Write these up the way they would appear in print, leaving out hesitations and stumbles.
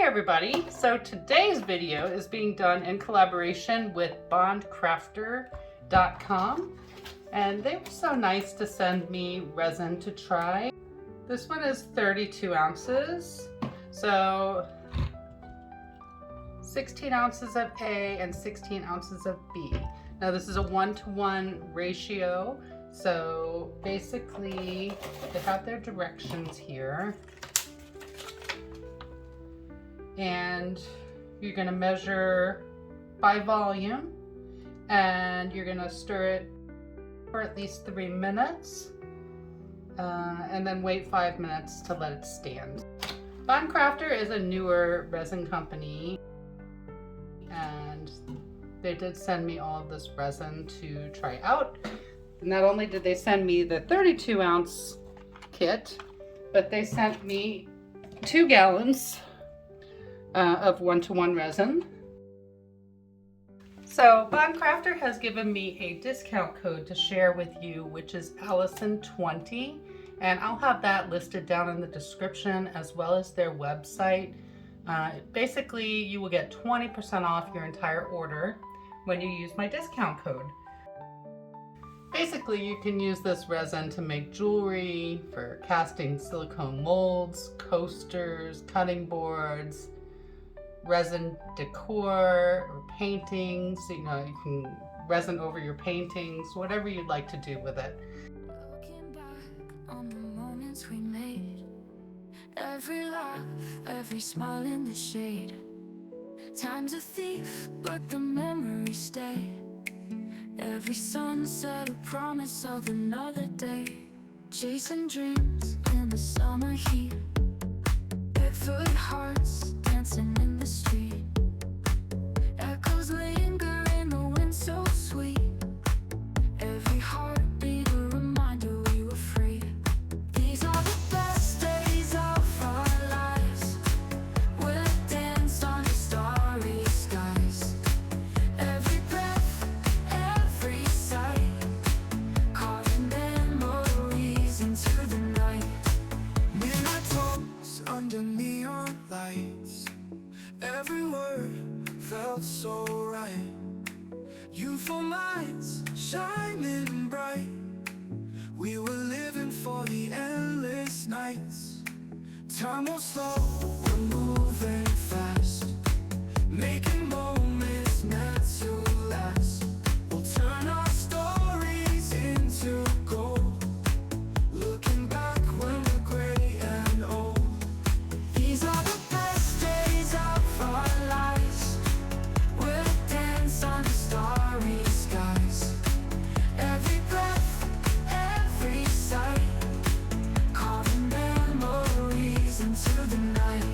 everybody, so today's video is being done in collaboration with Craftor.com, and they were so nice to send me resin to try. This one is 32 ounces, so 16 ounces of A and 16 ounces of B. Now this is a 1-to-1 ratio, so basically they have their directions here. And you're going to measure by volume, and you're going to stir it for at least 3 minutes, and then wait 5 minutes to let it stand. Craftor is a newer resin company, and they did send me all of this resin to try out. Not only did they send me the 32 ounce kit, but they sent me 2 gallons of 1-to-1 resin. So Craftor has given me a discount code to share with you, which is Allison20, and I'll have that listed down in the description as well as their website. Basically, you will get 20% off your entire order when you use my discount code. Basically, you can use this resin to make jewelry, for casting silicone molds, coasters, cutting boards, resin decor or paintings. You can resin over your paintings, whatever you'd like to do with it. Looking back on the moments we made, every laugh, every smile in the shade. Time's a thief, but the memories stay. Every sunset, a promise of another day. Chasing dreams in the summer heat. Barefoot hearts dancing in the street. Echoes linger in the wind so sweet. Every heartbeat a reminder we were free. These are the best days of our lives. We'll dance under starry skies. Every breath, every sight, carving memories into the night. Midnight talks under neon lights. Every word felt so right. Youthful minds shining bright. We were living for the endless nights. Time was slow, we're moving fast, making moments meant to last. We'll turn our stories into gold, looking back when we're gray and old. These are the best days of our lives. We'll dance under starry skies. Every breath, every sight, carving memories into the night.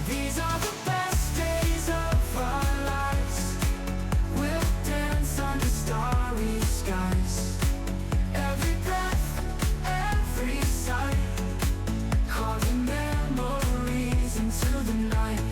These are the best days of our lives. We'll dance under starry skies. Every breath, every sight, carving memories into the night.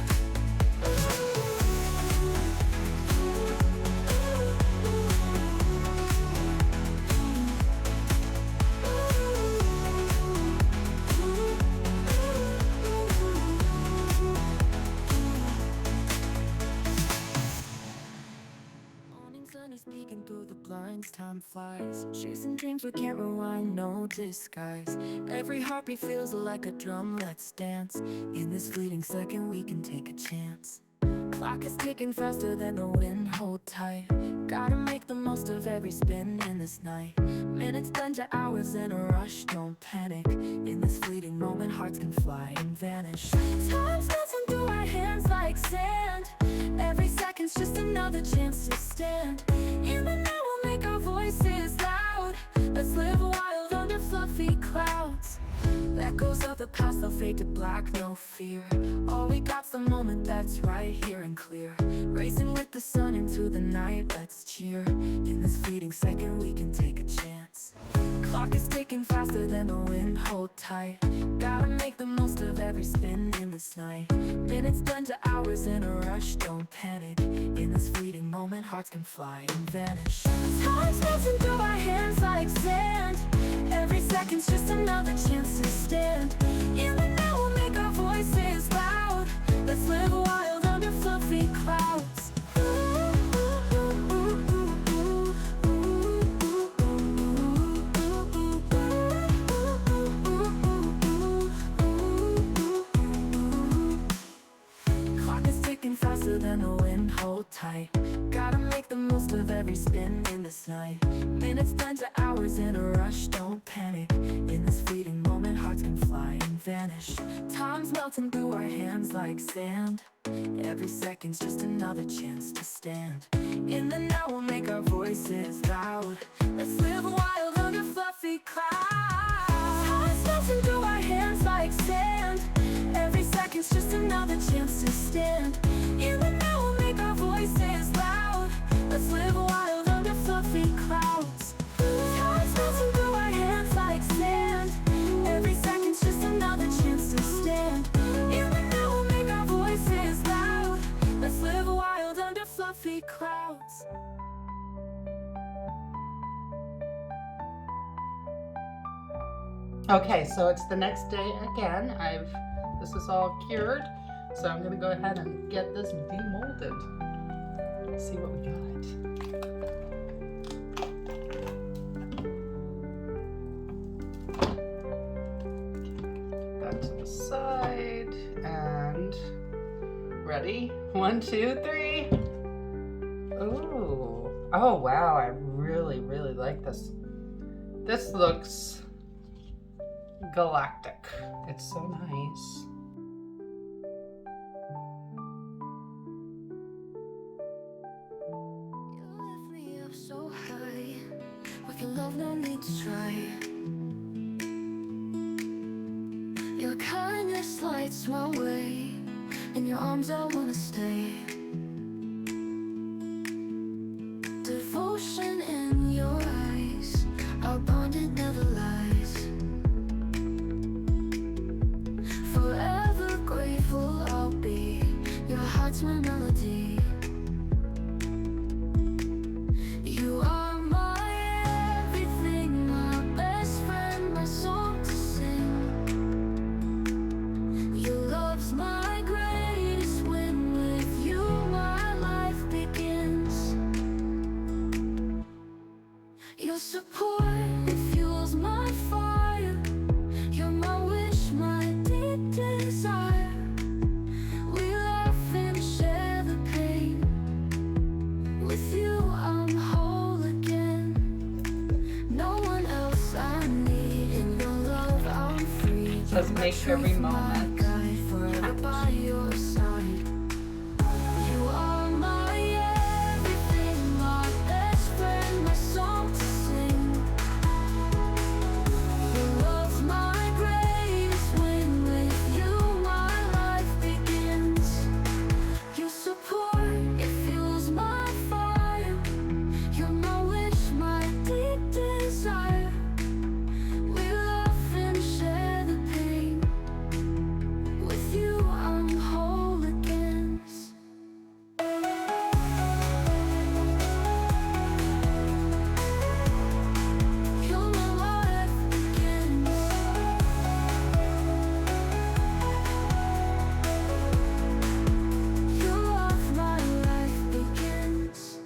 Morning sun is peeking through the blinds, time flies. Chasing dreams we can't rewind, no disguise. Every heartbeat feels like a drum, let's dance. In this fleeting second we can take a chance. Clock is ticking faster than the wind, hold tight. Gotta make the most of every spin in this night. Minutes blend to hours in a rush, don't panic. In this fleeting moment hearts can fly and vanish. Time's melting through our hands like sand. Every second's just another chance to stand. In the night we'll make our voices loud. Let's live wild under fluffy clouds. Echoes of the past, they'll fade to black, no fear. All we got's the moment that's right here and clear. Racing with the sun into the night, let's cheer. In this fleeting second we can take a chance. Clock is ticking faster than the wind, hold tight. Gotta make the most of every spin in this night. Minutes turn to hours in a rush, don't panic. In this fleeting moment, hearts can fly and vanish. Time's melting through our hands like sand. Every second's just another chance to stand. In the now we'll make our voices loud. Let's live wild under fluffy clouds. Clock is ticking faster than the wind, hold tight. Gotta make the most of every spin in this night. Minutes turn to hours in a rush, don't panic. In this fleeting moment, hearts can fly and vanish. Time's melting through our hands like sand. Every second's just another chance to stand. In the now we'll make our voices loud. Let's live wild under fluffy clouds. Time's melting through our hands like sand. Every second's just another chance to stand. In the now we'll make our voices loud. Let's live wild under fluffy clouds. Time's melting through our hands like sand. Every second's just another chance to stand. In the now we'll make our voices loud. Let's live wild under fluffy clouds. Okay, so it's the next day again. This is all cured, so I'm gonna go ahead and get this demolded. Let's see what we got. That to the side, and ready? 1, 2, 3. Ooh. Oh wow, I really, really like this. This looks galactic. It's so nice. You lift me up so high. With your love, no need to try. Your kindness lights my way. In your arms I wanna stay. Devotion in your eyes. Our bond, it never lies. Forever grateful I'll be. Your heart's my melody. You are my everything, my best friend, my song to sing. Your love's my greatest win. With you my life begins. Your support, it fuels my fire. You're my wish, my deep desire. We laugh and share the pain. With you I'm whole again. No one else I need. In your love I'm free. Let's make every moment Guide forever by your side. You are my everything, my best friend, my song to sing. Your love's my greatest win. With you my life begins. Your support, it fuels my fire. You're my wish, my deep desire. We laugh and share the pain. With you I'm whole again. You're my life begins. Your love, my life begins.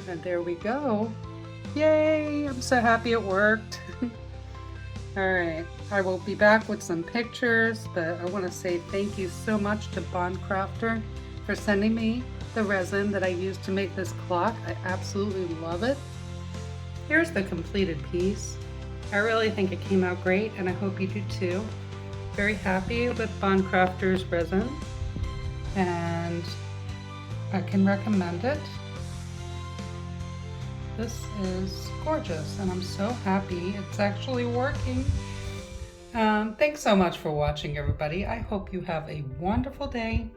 And there we go. Yay! I'm so happy it worked. Alright, I will be back with some pictures, but I want to say thank you so much to Craftor for sending me the resin that I used to make this clock. I absolutely love it. Here's the completed piece. I really think it came out great, and I hope you do too. Very happy with Craftor's resin, and I can recommend it. This is gorgeous, and I'm so happy it's actually working. Thanks so much for watching, everybody. I hope you have a wonderful day.